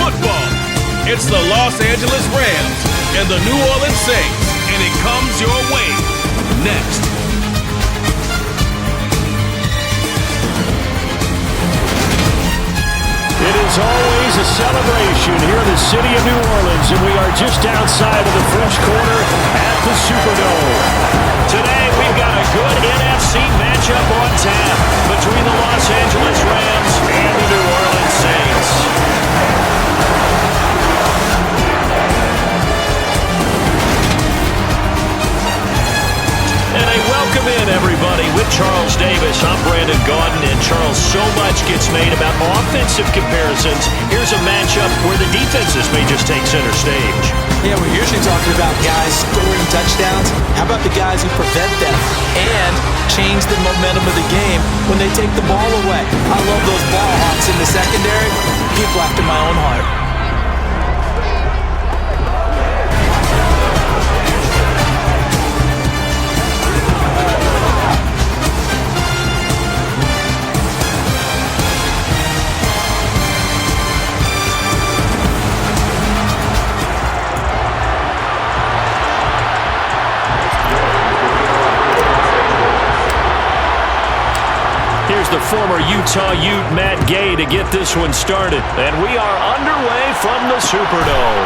football. It's the Los Angeles Rams and the New Orleans Saints, and it comes your way next. It is always a celebration here in the city of New Orleans, and we are just outside of the French Quarter at the Superdome. Today, we've got a good NFC matchup on tap between the Los Angeles Rams and the New Orleans Saints. And a welcome in, everybody, with Charles Davis. I'm Brandon Gaudin, and Charles, so much gets made about offensive comparisons. Here's a matchup where the defenses may just take center stage. Yeah, we're usually talking about guys scoring touchdowns. How about the guys who prevent them and change the momentum of the game when they take the ball away? I love those ball hawks in the secondary. People after my own heart. Here's the former Utah Ute Matt Gay to get this one started. And we are underway from the Superdome.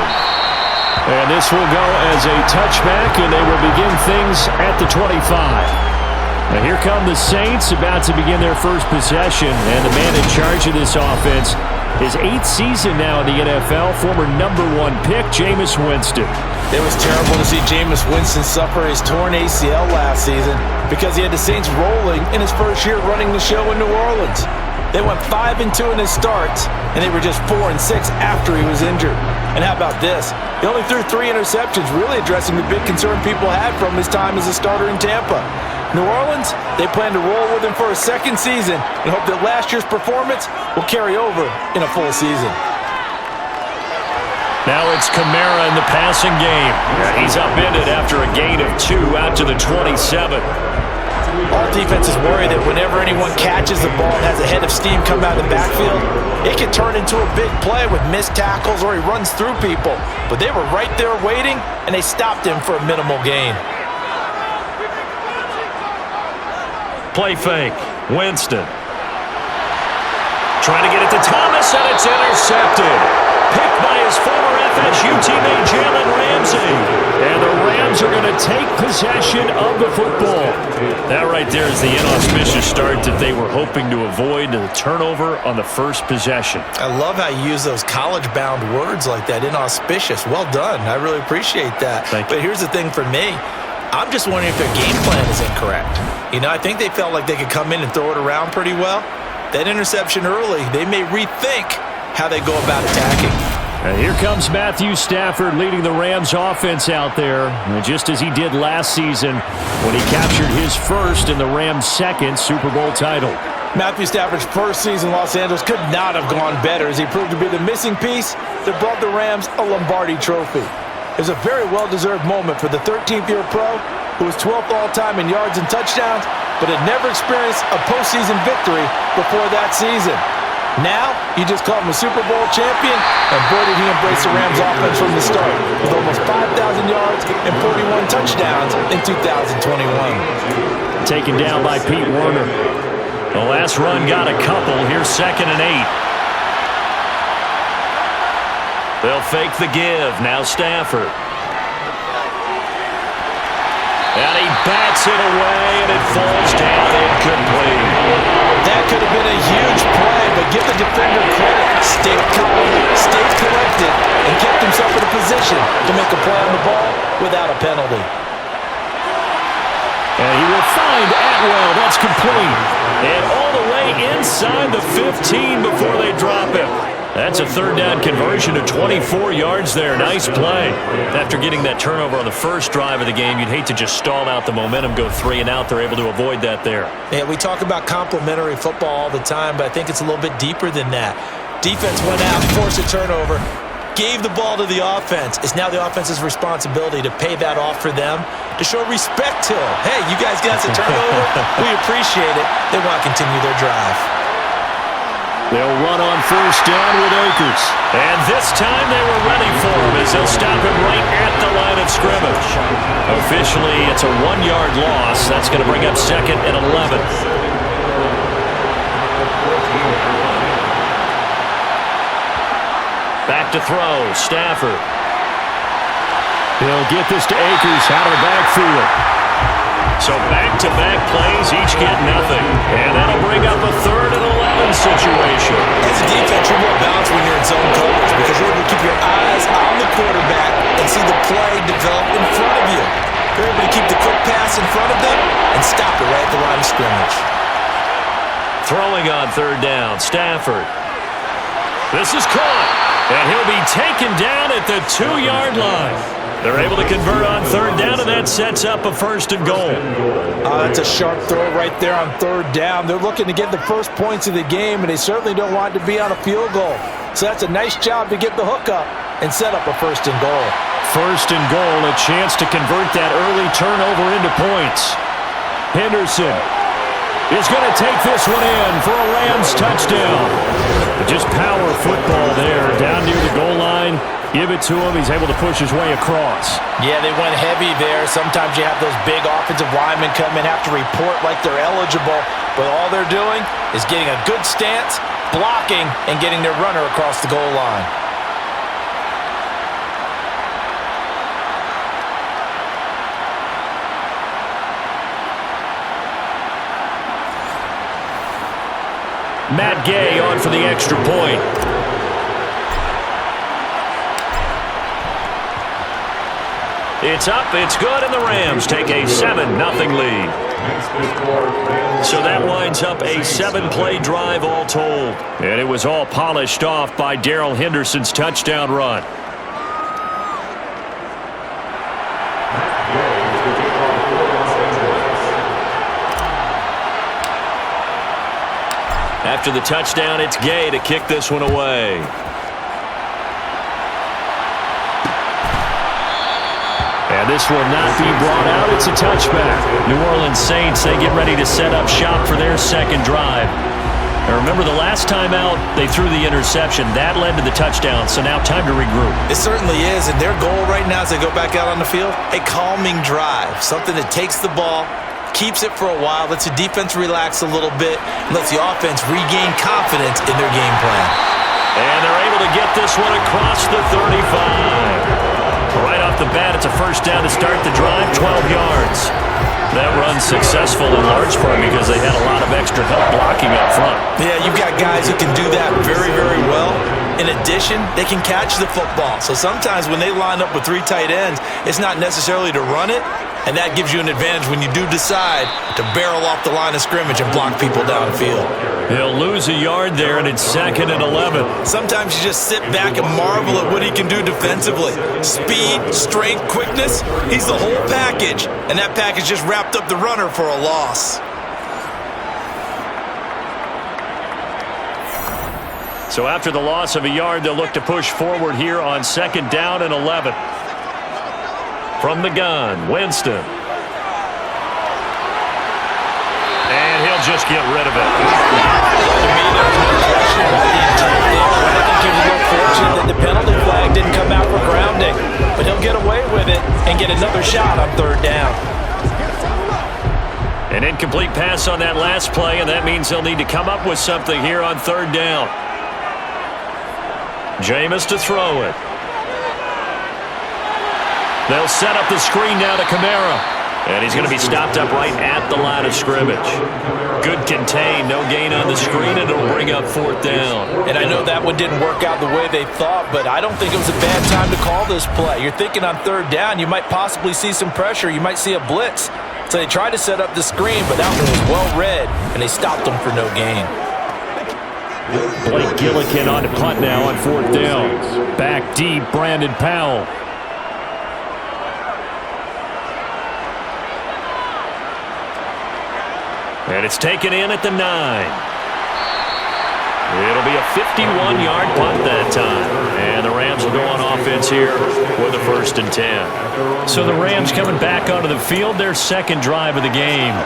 And this will go as a touchback, and they will begin things at the 25. Now here come the Saints about to begin their first possession. And the man in charge of this offense, his 8th season now in the NFL, former #1 pick, Jameis Winston. It was terrible to see Jameis Winston suffer his torn ACL last season because he had the Saints rolling in his first year running the show in New Orleans. They went 5-2 in his starts, and they were just 4-6 after he was injured. And how about this? He only threw 3 interceptions, really addressing the big concern people had from his time as a starter in Tampa. New Orleans, they plan to roll with him for a second season and hope that last year's performance will carry over in a full season. Now it's Kamara in the passing game. He's upended after a gain of 2 out to the 27. All defenses worry that whenever anyone catches the ball and has a head of steam come out of the backfield, it can turn into a big play with missed tackles or he runs through people. But they were right there waiting, and they stopped him for a minimal gain. Play fake. Winston. Trying to get it to Thomas, and it's intercepted. Picked by his former FSU teammate Jalen Ramsey. And the Rams are going to take possession of the football. That right there is the inauspicious start that they were hoping to avoid, the turnover on the first possession. I love how you use those college-bound words like that, inauspicious. Well done. I really appreciate that. But here's the thing for me. I'm just wondering if their game plan is incorrect. You know, I think they felt like they could come in and throw it around pretty well. That interception early, they may rethink how they go about attacking. And here comes Matthew Stafford leading the Rams offense out there, just as he did last season when he captured his first and the Rams' second Super Bowl title. Matthew Stafford's first season in Los Angeles could not have gone better as he proved to be the missing piece that brought the Rams a Lombardi trophy. It was a very well-deserved moment for the 13th-year pro who was 12th all-time in yards and touchdowns, but had never experienced a postseason victory before that season. Now, you just called him a Super Bowl champion, and boy did he embrace the Rams offense from the start, with almost 5,000 yards and 41 touchdowns in 2021. Taken down by Pete Werner. The last run got a couple. Here's 2nd and 8. They'll fake the give. Now Stafford. And he bats it away, and it falls down incomplete. That could have been a huge play, but give the defender credit. Stayed calm, stayed collected, and kept himself in a position to make a play on the ball without a penalty. And he will find Atwell. That's complete. And all the way inside the 15 before they drop him. That's a 3rd down conversion to 24 yards there. Nice play. After getting that turnover on the first drive of the game, you'd hate to just stall out the momentum, go 3 and out. They're able to avoid that there. Yeah, we talk about complementary football all the time, but I think it's a little bit deeper than that. Defense went out, forced a turnover, gave the ball to the offense. It's now the offense's responsibility to pay that off for them, to show respect to them. Hey, you guys got the turnover. We appreciate it. They want to continue their drive. They'll run on first down with Akers. And this time they were ready for him as they'll stop him right at the line of scrimmage. Officially, it's a 1-yard loss. That's going to bring up 2nd and 11. Back to throw, Stafford. He'll get this to Akers out of the backfield. So back-to-back plays, each get nothing. And that'll bring up a 3rd and 11 situation. As a defense, you're more balanced when you're in zone coverage because you're able to keep your eyes on the quarterback and see the play develop in front of you. You're able to keep the quick pass in front of them and stop it right at the line of scrimmage. Throwing on 3rd down, Stafford. This is caught, and he'll be taken down at the 2-yard line. They're able to convert on 3rd down, and that sets up a 1st and goal. That's a sharp throw right there on 3rd down. They're looking to get the first points of the game, and they certainly don't want it to be on a field goal. So that's a nice job to get the hook up and set up a 1st and goal. 1st and goal, a chance to convert that early turnover into points. Henderson is going to take this one in for a Rams touchdown. Just power football there, down near the goal line. Give it to him. He's able to push his way across. Yeah, they went heavy there. Sometimes you have those big offensive linemen come in, have to report like they're eligible, but all they're doing is getting a good stance, blocking, and getting their runner across the goal line. Matt Gay on for the extra point. It's up, it's good, and the Rams take a 7-0 lead. So that winds up a 7-play drive all told. And it was all polished off by Darrell Henderson's touchdown run. After the touchdown, it's Gay to kick this one away. And this will not be brought out. It's a touchback. New Orleans Saints, they get ready to set up shop for their 2nd drive. And remember, the last time out, they threw the interception. That led to the touchdown, so now time to regroup. It certainly is, and their goal right now as they go back out on the field, a calming drive, something that takes the ball, keeps it for a while, lets the defense relax a little bit, and lets the offense regain confidence in their game plan. And they're able to get this one across the 35. Right off the bat, it's a 1st down to start the drive, 12 yards. That run's successful in large part because they had a lot of extra help blocking up front. Yeah, you've got guys who can do that very, very well. In addition, they can catch the football. So sometimes when they line up with 3 tight ends, it's not necessarily to run it, and that gives you an advantage when you do decide to barrel off the line of scrimmage and block people downfield. He'll lose a yard there, and it's 2nd and 11. Sometimes you just sit back and marvel at what he can do defensively. Speed, strength, quickness, he's the whole package. And that package just wrapped up the runner for a loss. So after the loss of a yard, they'll look to push forward here on 2nd down and 11. From the gun, Winston. And he'll just get rid of it. I think he was a little fortunate that the penalty flag didn't come out for grounding. But he'll get away with it and get another shot on 3rd down. An incomplete pass on that last play, and that means they'll need to come up with something here on 3rd down. Jameis to throw it. They'll set up the screen now to Kamara. And he's going to be stopped up right at the line of scrimmage. Good contain, no gain on the screen, and it'll bring up 4th down. And I know that one didn't work out the way they thought, but I don't think it was a bad time to call this play. You're thinking on 3rd down, you might possibly see some pressure. You might see a blitz. So they tried to set up the screen, but that one was well read, and they stopped them for no gain. Blake Gillikin on to punt now on 4th down. Back deep, Brandon Powell. And it's taken in at the 9. It'll be a 51-yard punt that time. And the Rams will go on offense here with a 1st and 10. So the Rams coming back onto the field, their 2nd drive of the game.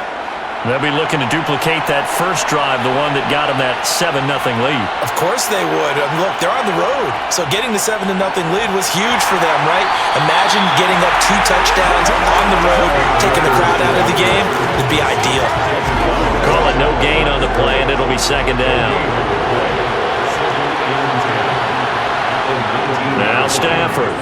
They'll be looking to duplicate that first drive, the one that got them that 7-0 lead. Of course they would. Look, they're on the road. So getting the 7-0 lead was huge for them, right? Imagine getting up 2 touchdowns on the road, taking the crowd out of the game. It'd be ideal. Call it no gain on the play, and it'll be second down. Now Stafford.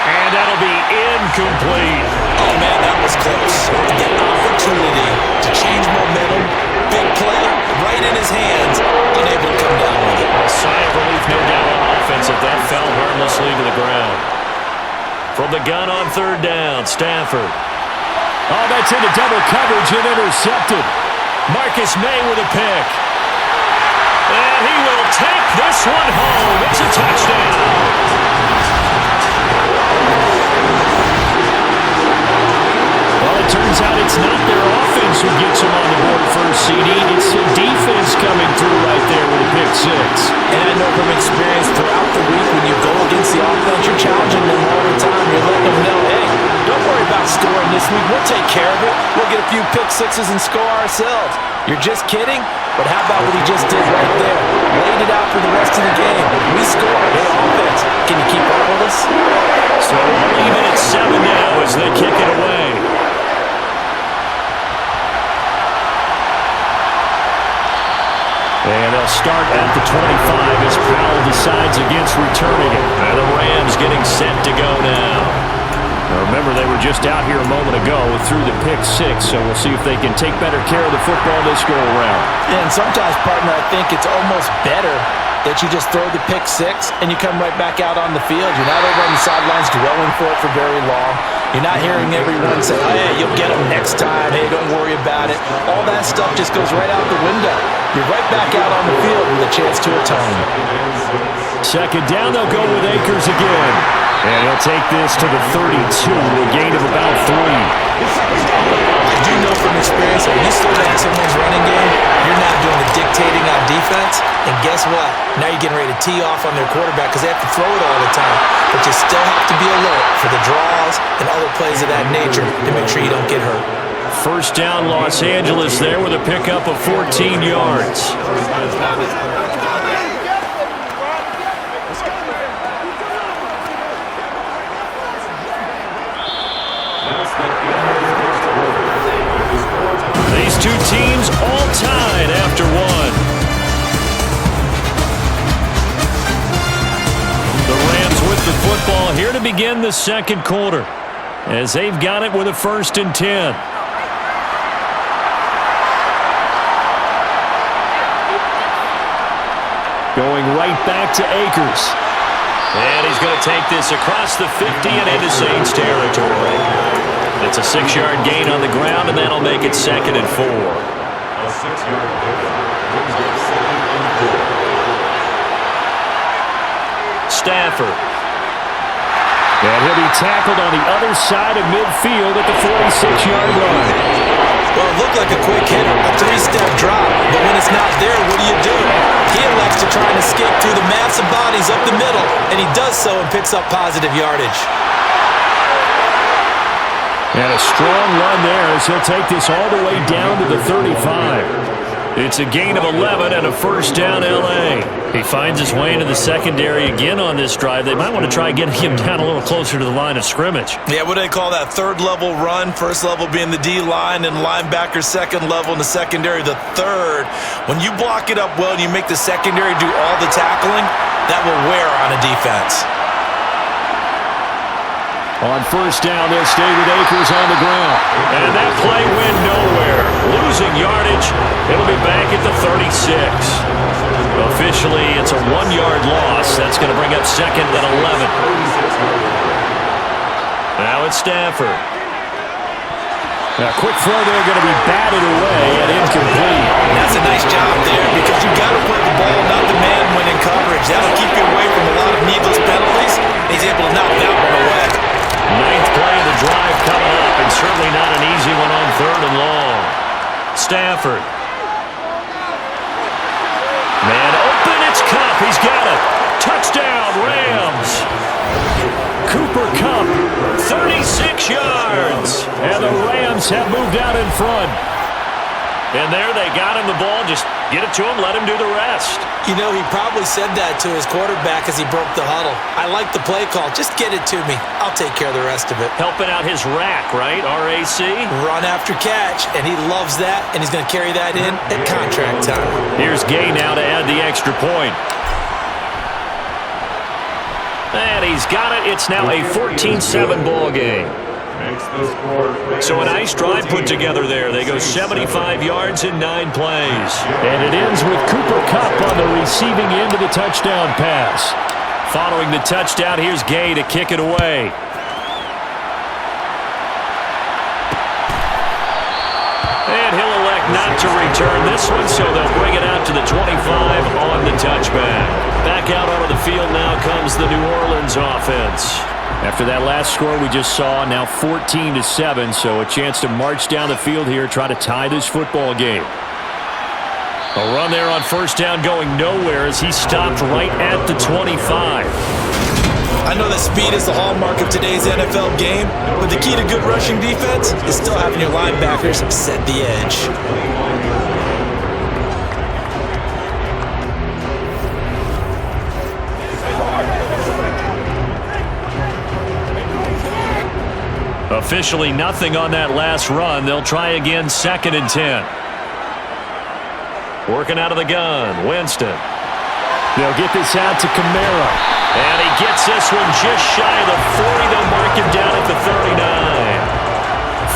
And that'll be incomplete. Oh, man, that was close. The opportunity to change momentum, big play, right in his hands, unable to come down with it. A sigh of relief, no doubt, on offense if that fell harmlessly to the ground. From the gun on third down, Stafford. Oh, that's into double coverage and intercepted. Marcus May with a pick. And he will take this one home. It's a touchdown. Well, it turns out it's not their offense who gets them on the board first, CD. It's the defense coming through right there with a pick six. And I know from experience throughout the week when you go against the offense, you're challenging them all the time. You're letting them know, hey, don't worry about scoring this week. We'll take care of it. We'll get a few pick sixes and score ourselves. You're just kidding? But how about what he just did right there? Laid it out for the rest of the game. We scored. Hey, offense, can you keep up with us? So we're even at 7 now as they kick it away. And they'll start at the 25 as Powell decides against returning it. And the Rams getting set to go now. Now remember, they were just out here a moment ago through the pick six, so we'll see if they can take better care of the football this go-around. Yeah, and sometimes, partner, I think it's almost better that you just throw the pick six and you come right back out on the field. You're not over on the sidelines dwelling for it for very long. You're not hearing everyone say, oh, yeah, you'll get them next time. Hey, don't worry about it. All that stuff just goes right out the window. You're right back out on the field with a chance to atone. Second down, they'll go with Akers again. And he'll take this to the 32, a gain of about 3. I do know from experience, when you slow down someone's running game, you're not doing the dictating on defense. And guess what? Now you're getting ready to tee off on their quarterback because they have to throw it all the time. But you still have to be alert for the draws and other plays of that nature to make sure you don't get hurt. First down, Los Angeles there with a pickup of 14 yards. These two teams all tied after one. The Rams with the football here to begin the second quarter as they've got it with a 1st and 10. Going right back to Akers. And he's going to take this across the 50 and into Saints territory. It's a 6-yard gain on the ground, and that'll make it 2nd and 4. A 6-yard pickup brings up 2nd and 4. Stafford. And he'll be tackled on the other side of midfield at the 46-yard line. Well, it looked like a quick hit, a 3-step drop. But when it's not there, what do? He elects to try and escape through the mass of bodies up the middle, and he does so and picks up positive yardage. And a strong run there as he'll take this all the way down to the 35. It's a gain of 11 and a 1st down L.A. He finds his way into the secondary again on this drive. They might want to try getting him down a little closer to the line of scrimmage. Yeah, what do they call that? 3rd level run. 1st level being the D-line and linebacker. 2nd level in the secondary, the 3rd. When you block it up well and you make the secondary do all the tackling, that will wear on a defense. On 1st down, they'll stay with Akers on the ground. And that play went nowhere. Losing yardage. It'll be back at the 36. Officially, it's a 1-yard loss. That's going to bring up 2nd and 11. Now it's Stafford. Now, quick throw there going to be batted away and incomplete. That's a nice job there because you've got to play the ball, not the man when in coverage. That'll keep you away from a lot of needless penalties. He's able to knock that one away. 9th play of the drive coming up, and certainly not an easy one on 3rd and long. Stafford. Man open, it's Kupp. He's got it. Touchdown, Rams. Cooper Kupp, 36 yards. And the Rams Rams have moved out in front. And there they got him the ball. Just get it to him, let him do the rest. You know, he probably said that to his quarterback as he broke the huddle. I like the play call. Just get it to me. I'll take care of the rest of it. Helping out his rack, right? RAC? Run after catch, and he loves that, and he's going to carry that in at contract time. Here's Gay now to add the extra point. And he's got it. It's now a 14-7 ball game. So a nice drive put together there. They go 75 yards in 9 plays. And it ends with Cooper Kupp on the receiving end of the touchdown pass. Following the touchdown, here's Gay to kick it away. And he'll elect not to return this one, so they'll bring it out to the 25 on the touchback. Back out onto the field now comes the New Orleans offense. After that last score we just saw, now 14-7, so a chance to march down the field here, try to tie this football game. A run there on first down going nowhere as he stopped right at the 25. I know that speed is the hallmark of today's NFL game, but the key to good rushing defense is still having your linebackers set the edge. Officially nothing on that last run. They'll try again, 2nd and 10. Working out of the gun, Winston. They'll get this out to Kamara. And he gets this one just shy of the 40. They'll mark him down at the 39.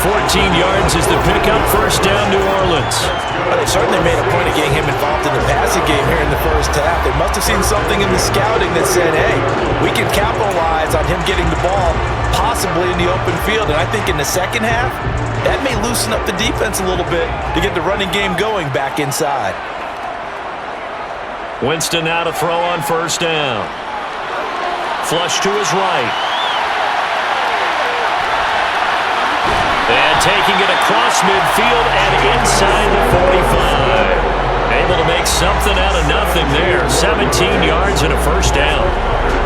14 yards is the pickup, first down, New Orleans. Well, they certainly made a point of getting him involved in the passing game here in the first half. They must have seen something in the scouting that said, hey, we can capitalize on him getting the ball, possibly in the open field. And I think in the second half, that may loosen up the defense a little bit to get the running game going back inside. Winston now to throw on first down. Flush to his right. And taking it across midfield and inside the 45. Able to make something out of nothing there. 17 yards and a first down.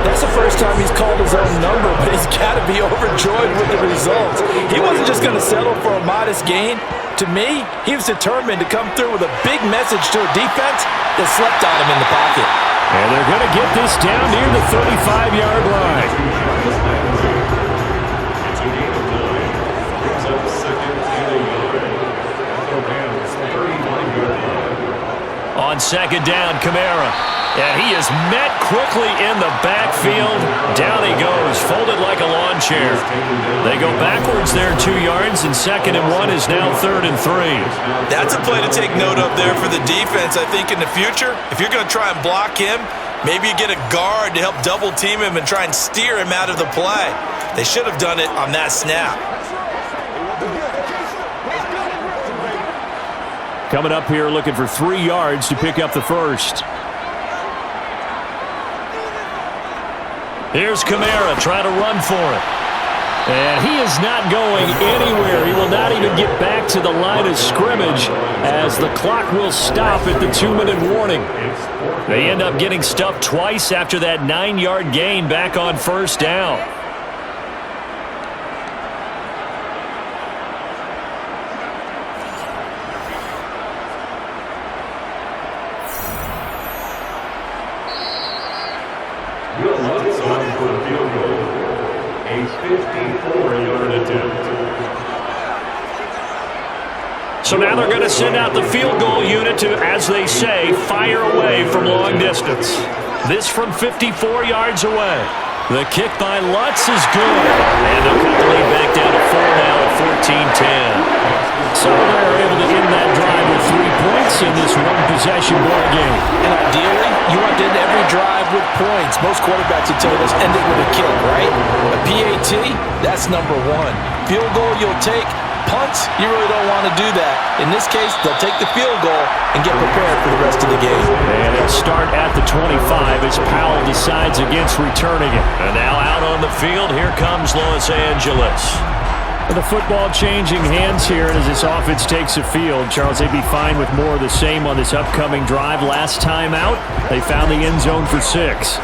That's the first time he's called his own number, but he's got to be overjoyed with the results. He wasn't just going to settle for a modest gain. To me, he was determined to come through with a big message to a defense that slept on him in the pocket. And they're going to get this down near the 35-yard line. On second down, Kamara. And he is met quickly in the backfield. Down he goes, folded like a lawn chair. They go backwards there 2 yards, and 2nd and 1 is now 3rd and 3. That's a play to take note of there for the defense, I think, in the future. If you're going to try and block him, maybe you get a guard to help double team him and try and steer him out of the play. They should have done it on that snap. Coming up here looking for 3 yards to pick up the first. Here's Kamara trying to run for it. And he is not going anywhere. He will not even get back to the line of scrimmage as the clock will stop at the 2-minute warning. They end up getting stuffed twice after that 9-yard gain back on first down. So now they're going to send out the field goal unit to, as they say, fire away from long distance. This from 54 yards away. The kick by Lutz is good. And they'll cut the lead back down to 4 now at 14-10. So they're able to end that drive with 3 points in this one-possession ball game. And ideally, you want to end every drive with points. Most quarterbacks would tell you, let's end it with a kick, right? A PAT, that's number 1. Field goal you'll take. Punts, you really don't want to do that. In this case, they'll take the field goal and get prepared for the rest of the game. And they'll start at the 25 as Powell decides against returning it. And now out on the field, here comes Los Angeles. The football changing hands here as this offense takes the field. Charles, they'd be fine with more of the same on this upcoming drive. Last time out, they found the end zone for 6.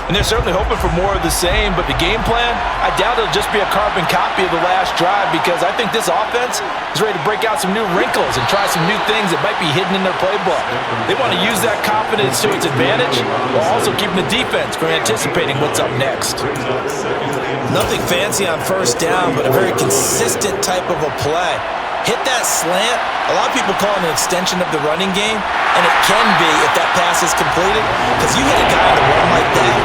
And they're certainly hoping for more of the same, but the game plan, I doubt it'll just be a carbon copy of the last drive, because I think this offense is ready to break out some new wrinkles and try some new things that might be hidden in their playbook. They want to use that confidence to its advantage while also keeping the defense from anticipating what's up next. Nothing fancy on first down, but a very consistent type of a play. Hit that slant. A lot of people call it an extension of the running game, and it can be if that pass is completed, because you hit a guy on the run like that,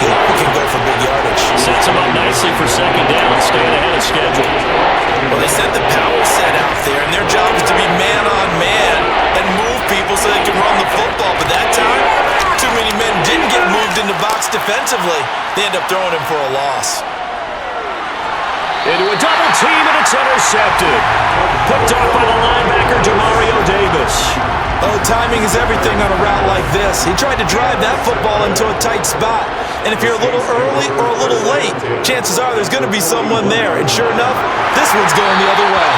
he often can go for big yardage. Sets him up nicely for second down, staying ahead of schedule. Well, they sent the power set out there, and their job is to be man-on-man and move people so they can run the football. But that time, too many men didn't get moved in the box defensively. They end up throwing him for a loss. Into a double team, and it's intercepted. Picked off by the linebacker, Demario Davis. Oh, timing is everything on a route like this. He tried to drive that football into a tight spot. And if you're a little early or a little late, chances are there's going to be someone there. And sure enough, this one's going the other way.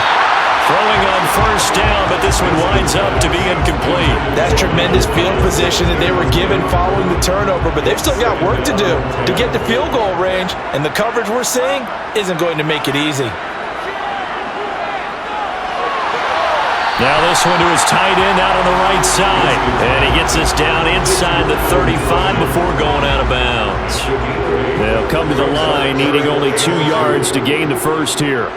Throwing on first down, but this one winds up to be incomplete. That's tremendous field position that they were given following the turnover, but they've still got work to do to get to field goal range, and the coverage we're seeing isn't going to make it easy. Now this one to his tight end out on the right side, and he gets us down inside the 35 before going out of bounds. They'll come to the line, needing only 2 yards to gain the first here.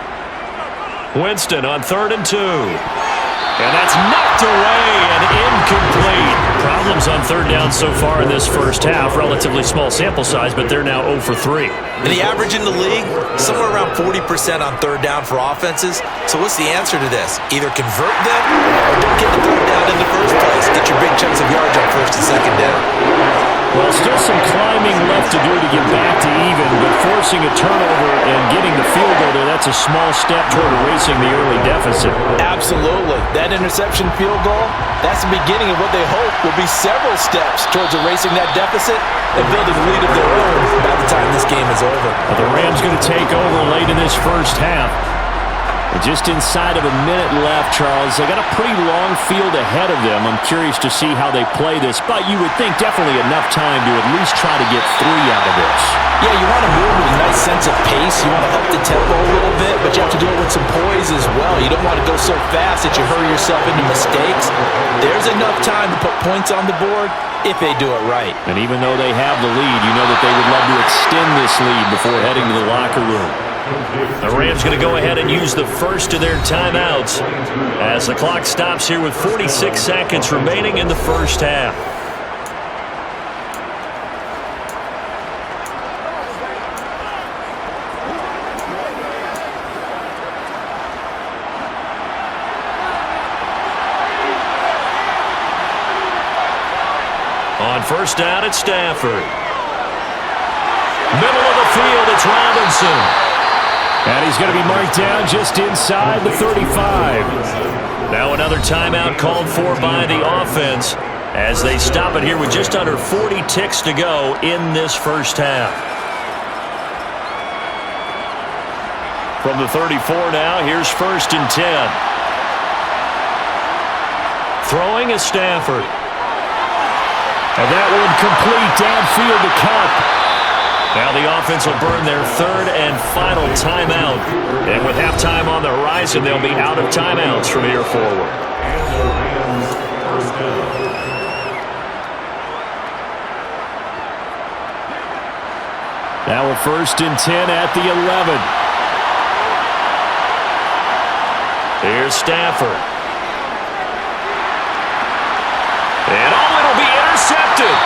Winston on 3rd and 2. And that's knocked away and incomplete. Problems on 3rd down so far in this first half. Relatively small sample size, but they're now 0 for 3. And the average in the league, somewhere around 40% on 3rd down for offenses. So what's the answer to this? Either convert them or don't get the 3rd down in the first place. Get your big chunks of yards on 1st and 2nd down. Well, still some climbing left to do to get back to even, but forcing a turnover and getting the field goal there, that's a small step toward erasing the early deficit. Absolutely. That interception field goal, that's the beginning of what they hope will be several steps towards erasing that deficit and building a lead of their own by the time this game is over. But the Rams going to take over late in this first half. Just inside of a minute left, Charles. They got a pretty long field ahead of them. I'm curious to see how they play this, but you would think definitely enough time to at least try to get 3 out of this. Yeah, you want to move with a nice sense of pace. You want to up the tempo a little bit, but you have to do it with some poise as well. You don't want to go so fast that you hurry yourself into mistakes. There's enough time to put points on the board if they do it right. And even though they have the lead, you know that they would love to extend this lead before heading to the locker room. The Rams going to go ahead and use the first of their timeouts as the clock stops here with 46 seconds remaining in the first half. On first down, it's Stafford. Middle of the field, it's Robinson. And he's going to be marked down just inside the 35. Now another timeout called for by the offense as they stop it here with just under 40 ticks to go in this first half. From the 34 now, here's 1st and 10. Throwing is Stafford. And that one complete downfield to Cup. Now the offense will burn their 3rd and final timeout. And with halftime on the horizon, they'll be out of timeouts from here forward. Now a 1st and 10 at the 11. Here's Stafford. And it'll be intercepted.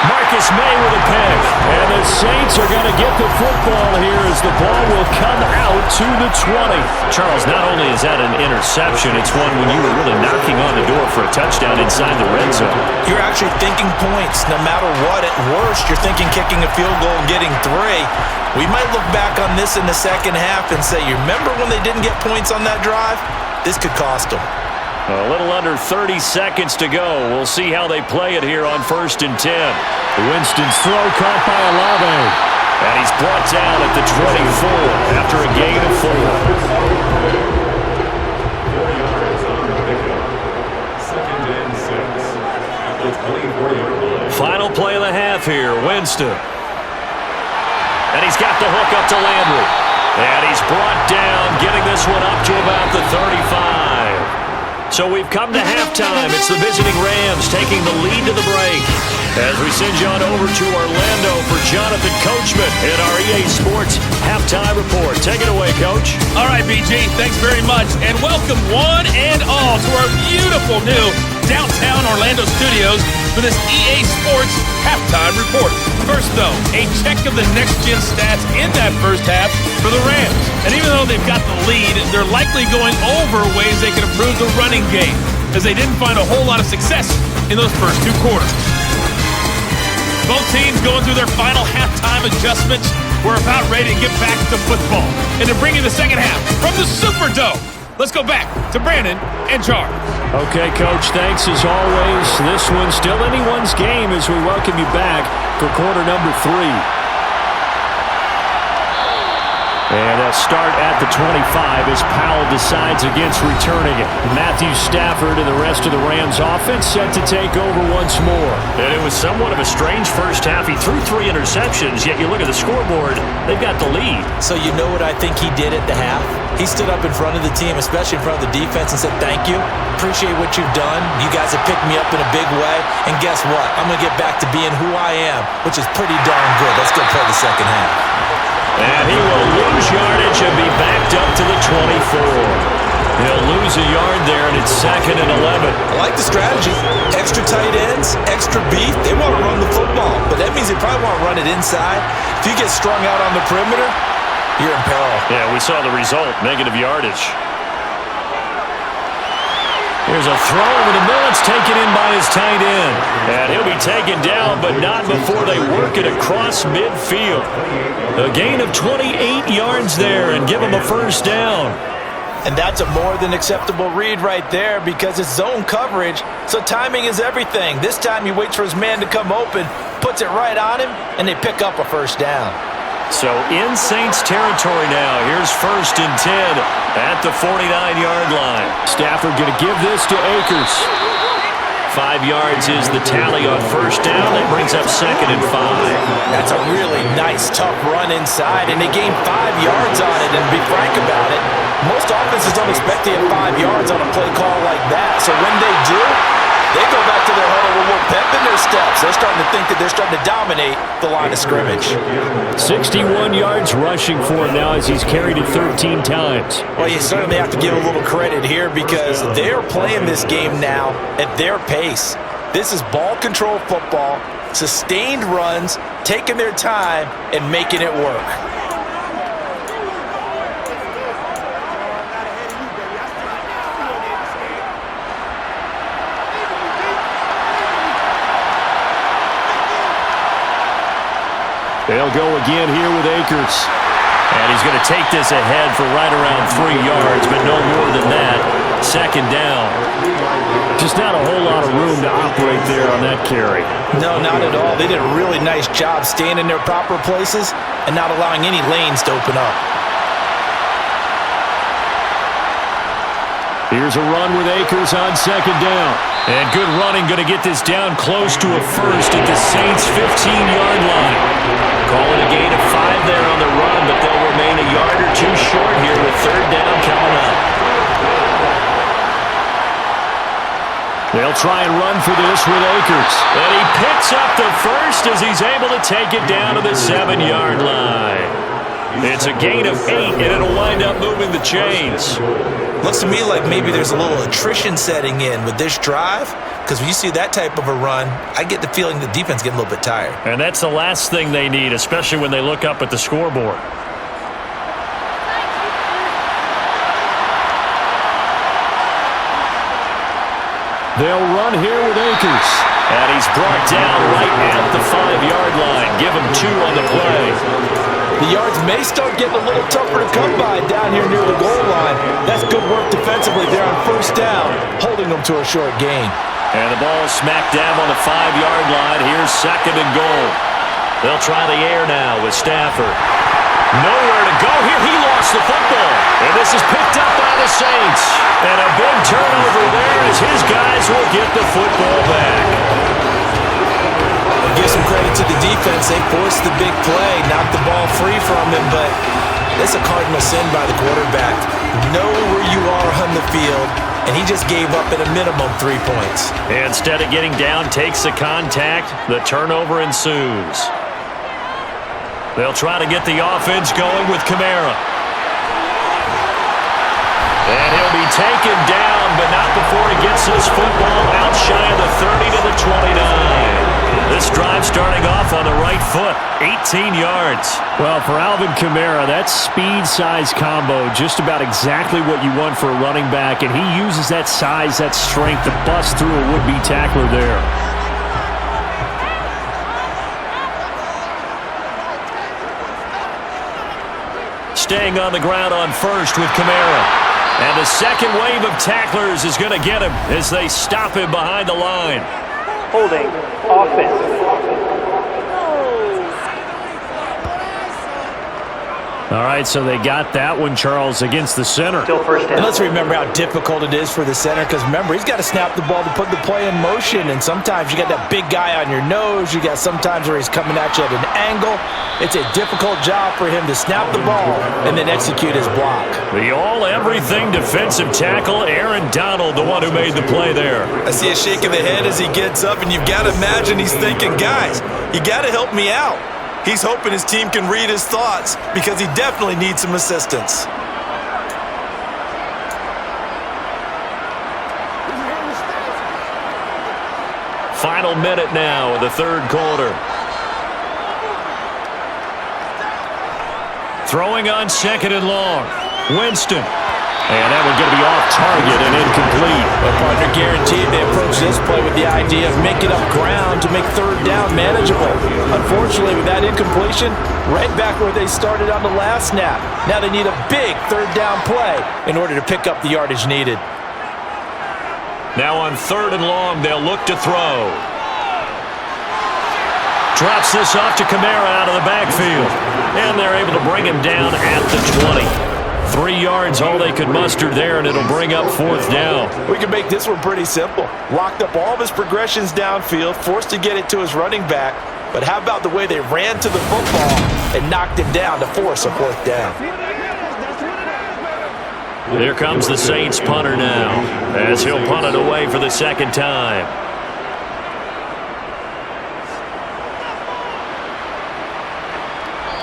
Marcus May with a pick. And the Saints are going to get the football here as the ball will come out to the 20. Charles, not only is that an interception, it's one when you were really knocking on the door for a touchdown inside the red zone. You're actually thinking points no matter what. At worst, you're thinking kicking a field goal and getting 3. We might look back on this in the second half and say, you remember when they didn't get points on that drive? This could cost them. A little under 30 seconds to go. We'll see how they play it here on 1st and 10. Winston's throw caught by Olave. And he's brought down at the 24 after a gain of 4. 4 yards on the pickup. 2nd and 6. At the 24-yard line. Final play of the half here, Winston. And he's got the hook up to Landry. And he's brought down, getting this one up to about the 35. So we've come to halftime. It's the visiting Rams taking the lead to the break. As we send you on over to Orlando for Jonathan Coachman in our EA Sports Halftime Report. Take it away, Coach. All right, BG, thanks very much. And welcome one and all to our beautiful new downtown Orlando studios for this EA Sports Halftime Report. First, though, a check of the next-gen stats in that first half for the Rams. And even though they've got the lead, they're likely going over ways they can improve the running game, as they didn't find a whole lot of success in those first 2 quarters. Both teams going through their final halftime adjustments. We're about ready to get back to football and to bring you the second half from the Superdome. Let's go back to Brandon and Charles. Okay, Coach, thanks as always. This one's still anyone's game as we welcome you back for quarter number 3. And a start at the 25 as Powell decides against returning it. Matthew Stafford and the rest of the Rams offense set to take over once more. And it was somewhat of a strange first half. He threw 3 interceptions, yet you look at the scoreboard, they've got the lead. So you know what I think he did at the half? He stood up in front of the team, especially in front of the defense, and said, thank you. Appreciate what you've done. You guys have picked me up in a big way. And guess what? I'm going to get back to being who I am, which is pretty darn good. Let's go play the second half. And he will lose yardage and be backed up to the 24. He'll lose a yard there, and it's 2nd and 11. I like the strategy. Extra tight ends, extra beef. They want to run the football, but that means they probably want to run it inside. If you get strung out on the perimeter, you're in peril. Yeah, we saw the result, negative yardage. Here's a throw over the middle. It's taken in by his tight end. And he'll be taken down, but not before they work it across midfield. A gain of 28 yards there and give him a first down. And that's a more than acceptable read right there because it's zone coverage, so timing is everything. This time he waits for his man to come open, puts it right on him, and they pick up a first down. So in Saints territory now. Here's 1st and 10 at the 49-yard line. Stafford going to give this to Akers. 5 yards is the tally on first down. That brings up 2nd and 5. That's a really nice, tough run inside, and they gained 5 yards on it. And to be frank about it, most offenses don't expect to get 5 yards on a play call like that. So when they do, they go back to their huddle with more pep in their steps. They're starting to think that they're starting to dominate the line of scrimmage. 61 yards rushing for him now as he's carried it 13 times. Well, you certainly have to give a little credit here because they're playing this game now at their pace. This is ball control football, sustained runs, taking their time, and making it work. They'll go again here with Akers. And he's going to take this ahead for right around 3 yards, but no more than that. 2nd down. Just not a whole lot of room to operate there on that carry. No, not at all. They did a really nice job staying in their proper places and not allowing any lanes to open up. Here's a run with Akers on 2nd down. And good running, going to get this down close to a first at the Saints' 15-yard line. Call it a gain of 5 there on the run, but they'll remain a yard or 2 short here with 3rd down coming up. They'll try and run for this with Akers. And he picks up the first as he's able to take it down to the 7-yard line. It's a gain of 8, and it'll wind up moving the chains. Looks to me like maybe there's a little attrition setting in with this drive, because when you see that type of a run, I get the feeling the defense getting a little bit tired. And that's the last thing they need, especially when they look up at the scoreboard. They'll run here with Akers. And he's brought down right at the 5-yard line. Give him 2 on the play. The yards may start getting a little tougher to come by down here near the goal line. That's good work defensively there on 1st down, holding them to a short gain. And the ball is smacked down on the 5-yard line. Here's 2nd and goal. They'll try the air now with Stafford. Nowhere to go here. He lost the football. And this is picked up by the Saints. And a big turnover there as his guys will get the football back. I'll give some credit to the defense. They forced the big play, knocked the ball free from him, but that's a cardinal sin by the quarterback. Know where you are on the field, and he just gave up at a minimum 3 points. Instead of getting down, takes the contact. The turnover ensues. They'll try to get the offense going with Kamara. And he'll be taken down, but not before he gets his football out shy of the 30 to the 29. This drive starting off on the right foot, 18 yards. Well, for Alvin Kamara, that speed-size combo, just about exactly what you want for a running back, and he uses that size, that strength to bust through a would-be tackler there. Staying on the ground on first with Kamara. And the second wave of tacklers is going to get him as they stop him behind the line. Holding offense. All right, so they got that one, Charles, against the center. Still first down. And let's remember how difficult it is for the center, because remember, he's got to snap the ball to put the play in motion, and sometimes you got that big guy on your nose. You got sometimes where he's coming at you at an angle. It's a difficult job for him to snap the ball and then execute his block. The all-everything defensive tackle, Aaron Donald, the one who made the play there. I see a shake of the head as he gets up, and you've got to imagine he's thinking, guys, you got to help me out. He's hoping his team can read his thoughts because he definitely needs some assistance. Final minute now of the third quarter. Throwing on second and long. Winston. And that one's going to be off target and incomplete. But partner, guaranteed they approach this play with the idea of making up ground to make third down manageable. Unfortunately, with that incompletion, right back where they started on the last snap. Now they need a big third down play in order to pick up the yardage needed. Now on third and long, they'll look to throw. Drops this off to Kamara out of the backfield. And they're able to bring him down at the 20. 3 yards, all they could muster there, and it'll bring up fourth down. We can make this one pretty simple. Locked up all of his progressions downfield, forced to get it to his running back. But how about the way they ran to the football and knocked him down to force a fourth down? Here comes the Saints punter now, as he'll punt it away for the second time.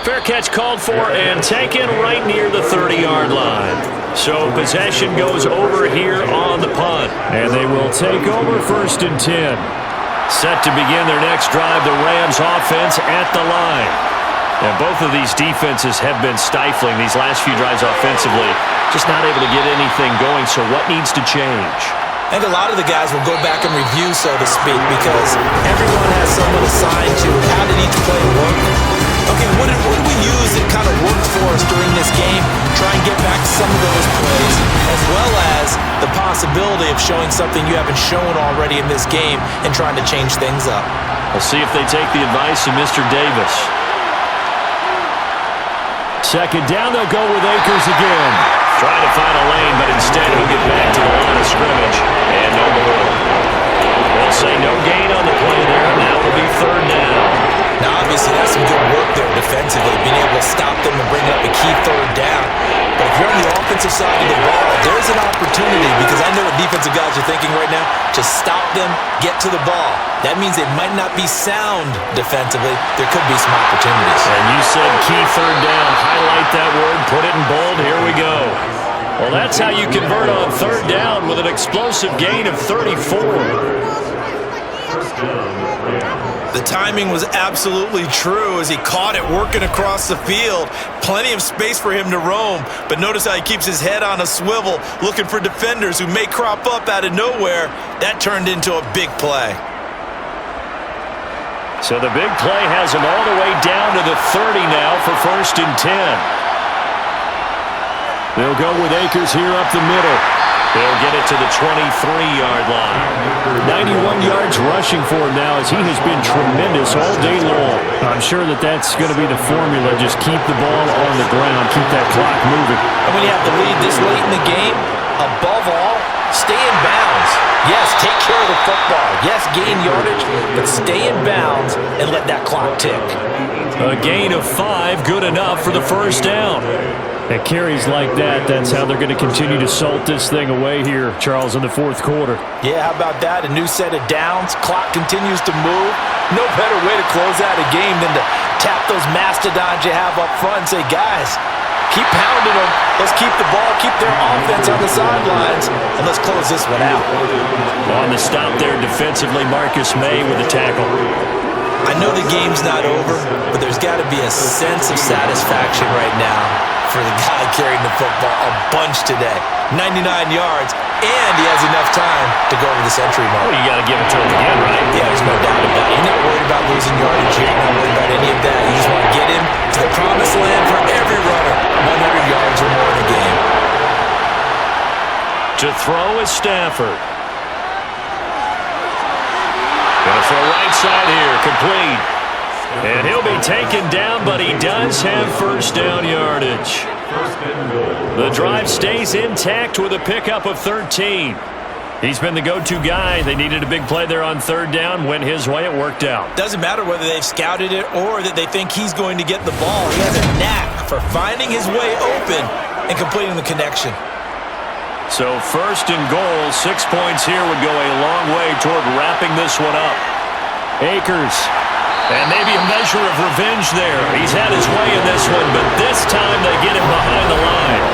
Fair catch called for and taken right near the 30-yard line. So possession goes over here on the punt. And they will take over first and 10. Set to begin their next drive, the Rams offense at the line. And both of these defenses have been stifling these last few drives offensively. Just not able to get anything going, so what needs to change? I think a lot of the guys will go back and review, so to speak, because everyone has someone assigned to how did each play work. Okay, what did we use that kind of worked for us during this game? Try and get back to some of those plays, as well as the possibility of showing something you haven't shown already in this game and trying to change things up. We'll see if they take the advice of Mr. Davis. Second down, they'll go with Akers again. Trying to find a lane, but instead he'll get back to the line of scrimmage. And no more. They'll say no gain on the play there. Now it'll be third down. Now, obviously, that's some good work there defensively, being able to stop them and bring up a key third down. But if you're on the offensive side of the ball, there's an opportunity, because I know what defensive guys are thinking right now. Just stop them, get to the ball. That means they might not be sound defensively. There could be some opportunities. And you said key third down. Highlight that word, put it in bold. Here we go. Well, that's how you convert on third down with an explosive gain of 34. First down, Rams. The timing was absolutely true as he caught it working across the field. Plenty of space for him to roam, but notice how he keeps his head on a swivel, looking for defenders who may crop up out of nowhere. That turned into a big play. So the big play has him all the way down to the 30 now for first and 10. They'll go with Akers here up the middle. He'll get it to the 23-yard line. 91 yards rushing for him now as he has been tremendous all day long. I'm sure that that's going to be the formula. Just keep the ball on the ground. Keep that clock moving. And when you have the lead this late in the game, above all, stay in bounds. Yes, take care of the football. Yes, gain yardage, but stay in bounds and let that clock tick. A gain of 5, good enough for the first down. At carries like that, that's how they're going to continue to salt this thing away here, Charles, in the fourth quarter. Yeah, how about that? A new set of downs. Clock continues to move. No better way to close out a game than to tap those mastodons you have up front and say, guys, keep pounding them. Let's keep the ball, keep their offense on the sidelines, and let's close this one out. On the stop there defensively, Marcus May with the tackle. I know the game's not over, but there's got to be a sense of satisfaction right now for the guy carrying the football a bunch today. 99 yards, and he has enough time to go over the century mark. Well, you got to give it to him again, right? Yeah, there's no doubt about it. You're not worried about losing yardage here. You're not worried about any of that. You just want to get him to the promised land for every runner. 100 yards or more in the game. To throw is Stafford. Going to throw right side here, complete. And he'll be taken down, but he does have first down yardage. The drive stays intact with a pickup of 13. He's been the go-to guy. They needed a big play there on third down. Went his way. It worked out. Doesn't matter whether they've scouted it or that they think he's going to get the ball. He has a knack for finding his way open and completing the connection. So first and goal, 6 points here would go a long way toward wrapping this one up. Akers. And maybe a measure of revenge there. He's had his way in this one, but this time they get him behind the line.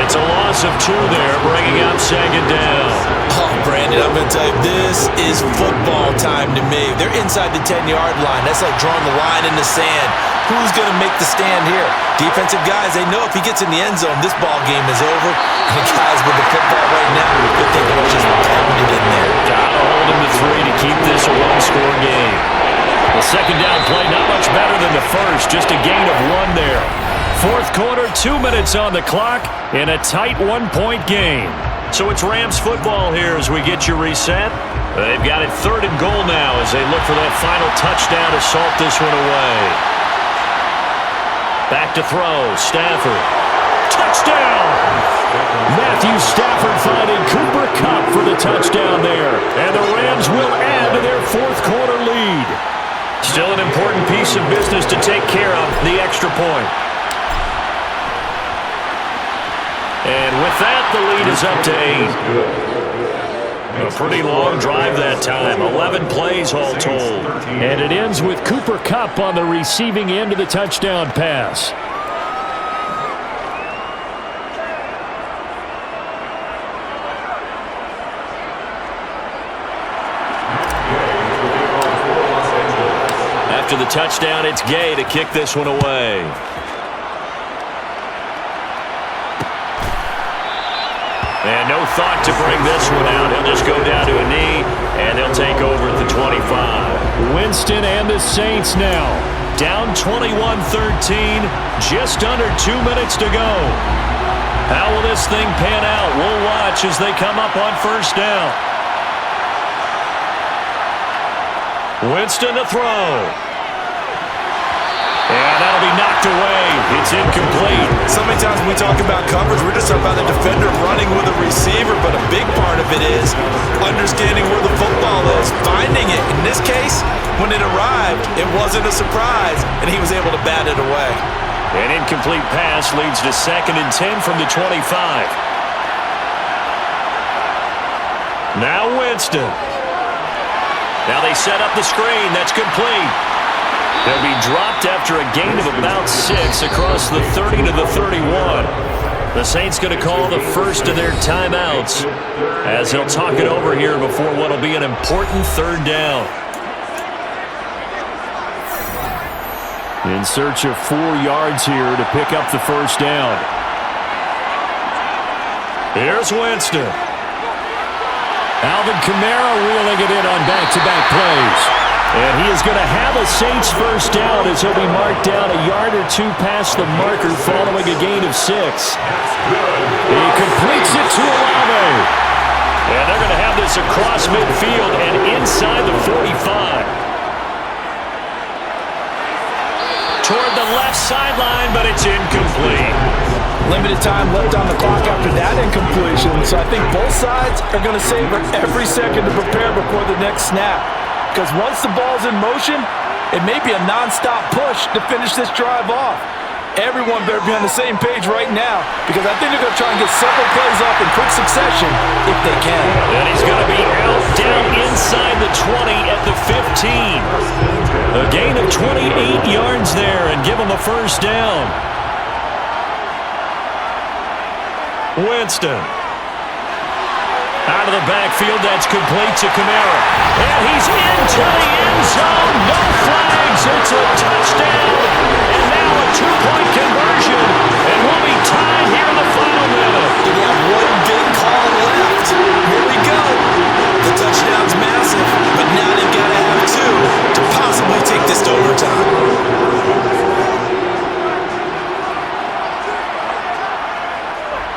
It's a loss of 2 there, bringing up second down. Oh, Brandon, I'm going to tell you, this is football time to me. They're inside the 10-yard line. That's like drawing the line in the sand. Who's going to make the stand here? Defensive guys, they know if he gets in the end zone, this ball game is over. And the guys with the football right now, they're thinking it's just pounded in there. Gotta hold him to 3 to keep this a one-score game. The second down play, not much better than the first, just a gain of 1 there. Fourth quarter, 2 minutes on the clock in a tight 1-point game. So it's Rams football here as we get you reset. They've got it third and goal now as they look for that final touchdown to salt this one away. Back to throw, Stafford. Touchdown! Matthew Stafford finding Cooper Kupp for the touchdown there. And the Rams will add to their fourth quarter lead. Still an important piece of business to take care of, the extra point. And with that, the lead is up to 8. A pretty long drive that time, 11 plays all told. And it ends with Cooper Kupp on the receiving end of the touchdown pass. After the touchdown, it's Gay to kick this one away. And no thought to bring this one out. He'll just go down to a knee, and they'll take over at the 25. Winston and the Saints now down 21-13, just under 2 minutes to go. How will this thing pan out? We'll watch as they come up on first down. Winston to throw. And that'll be knocked away. It's incomplete. So many times when we talk about coverage, we're just talking about the defender running with a receiver, but a big part of it is understanding where the football is, finding it. In this case, when it arrived, it wasn't a surprise, and he was able to bat it away. An incomplete pass leads to 2nd and 10 from the 25. Now Winston. Now they set up the screen. That's complete. They'll be dropped after a gain of about 6 across the 30 to the 31. The Saints going to call the first of their timeouts as they'll talk it over here before what will be an important third down. In search of 4 yards here to pick up the first down. Here's Winston. Alvin Kamara reeling it in on back-to-back plays. And he is going to have a Saints first down as he'll be marked down a yard or two past the marker following a gain of 6. He completes it to Olave. And they're going to have this across midfield and inside the 45. Toward the left sideline, but it's incomplete. Limited time left on the clock after that incompletion, so I think both sides are going to savor every second to prepare before the next snap. Because once the ball's in motion, it may be a non-stop push to finish this drive off. Everyone better be on the same page right now, because I think they're going to try and get several plays off in quick succession if they can. And he's going to be out down inside the 20 at the 15. A gain of 28 yards there and give him a first down. Winston. Out of the backfield, that's complete to Kamara. And he's into the end zone. No flags. It's a touchdown. And now a two-point conversion. And we'll be tied here in the final minute. They have one big call left. Here we go. The touchdown's massive, but now they've got to have two to possibly take this to overtime.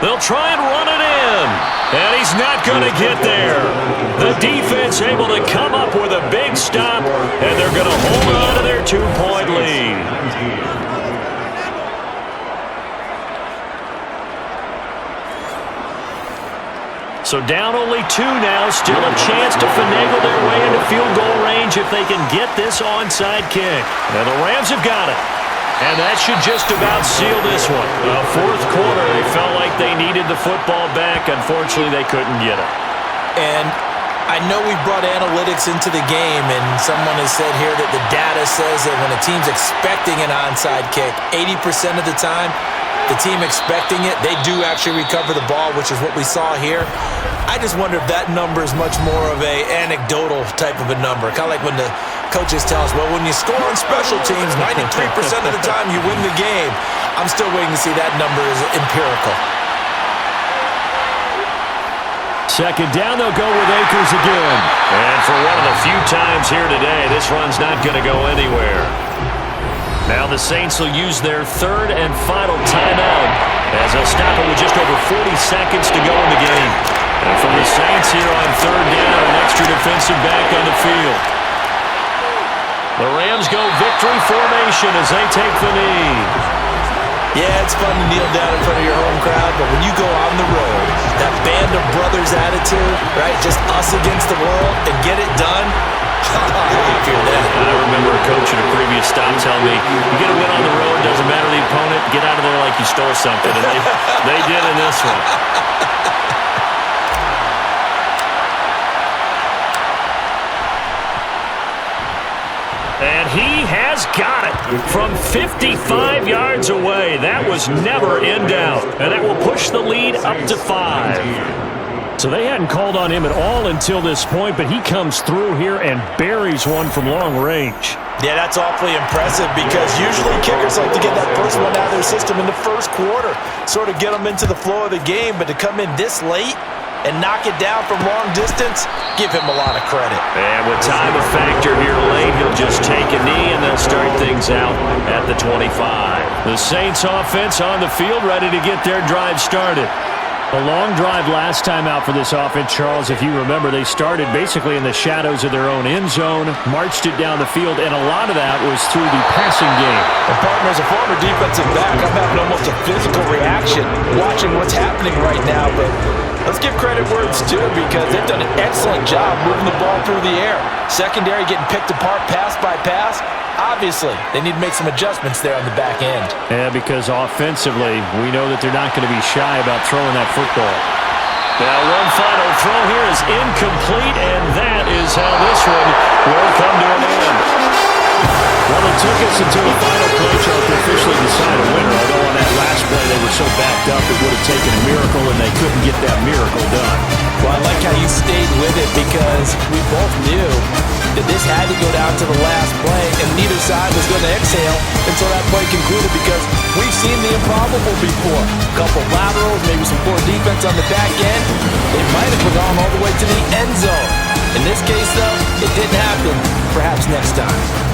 They'll try and run it in, and he's not going to get there. The defense able to come up with a big stop, and they're going to hold on to their two-point lead. So down only 2 now, still a chance to finagle their way into field goal range if they can get this onside kick. And the Rams have got it. And that should just about seal this one. Fourth quarter, they felt like they needed the football back. Unfortunately, they couldn't get it. And I know we brought analytics into the game, and someone has said here that the data says that when a team's expecting an onside kick, 80% of the time, the team expecting it, they do actually recover the ball, which is what we saw here. I just wonder if that number is much more of a anecdotal type of a number. Kind of like when the coaches tell us, well, when you score on special teams, 93% of the time you win the game. I'm still waiting to see that number is empirical. Second down, they'll go with Akers again. And for one of the few times here today, this run's not going to go anywhere. Now the Saints will use their third and final timeout as they'll stop it with just over 40 seconds to go in the game. And from the Saints here on third down, an extra defensive back on the field. The Rams go victory formation as they take the knee. Yeah, it's fun to kneel down in front of your home crowd, but when you go on the road, that band of brothers attitude, right, just us against the world, and get it done, I remember a coach at a previous stop telling me, you get a win on the road, doesn't matter the opponent, get out of there like you stole something. And they did in this one. And he has got it from 55 yards away. That was never in doubt. And that will push the lead up to 5. So they hadn't called on him at all until this point, but he comes through here and buries one from long range. Yeah, that's awfully impressive because usually kickers like to get that first one out of their system in the first quarter, sort of get them into the flow of the game, but to come in this late and knock it down from long distance, give him a lot of credit. And with time a factor here late, he'll just take a knee and they'll start things out at the 25. The Saints offense on the field ready to get their drive started. A long drive last time out for this offense, Charles. If you remember, they started basically in the shadows of their own end zone, marched it down the field, and a lot of that was through the passing game. And partner, as a former defensive back, I'm having almost a physical reaction watching what's happening right now, but let's give credit where it's due because they've done an excellent job moving the ball through the air. Secondary getting picked apart pass by pass. Obviously, they need to make some adjustments there on the back end. Yeah, because offensively, we know that they're not going to be shy about throwing that football. Now, one final throw here is incomplete, and that is how this one will come to an end. Well, it took us until the final play to officially decide a winner, although on that last play they were so backed up it would have taken a miracle, and they couldn't get that miracle done. Well, I like how you stayed with it because we both knew that this had to go down to the last play, and neither side was going to exhale until that play concluded because we've seen the improbable before. A couple laterals, maybe some poor defense on the back end. They might have gone all the way to the end zone. In this case, though, it didn't happen. Perhaps next time.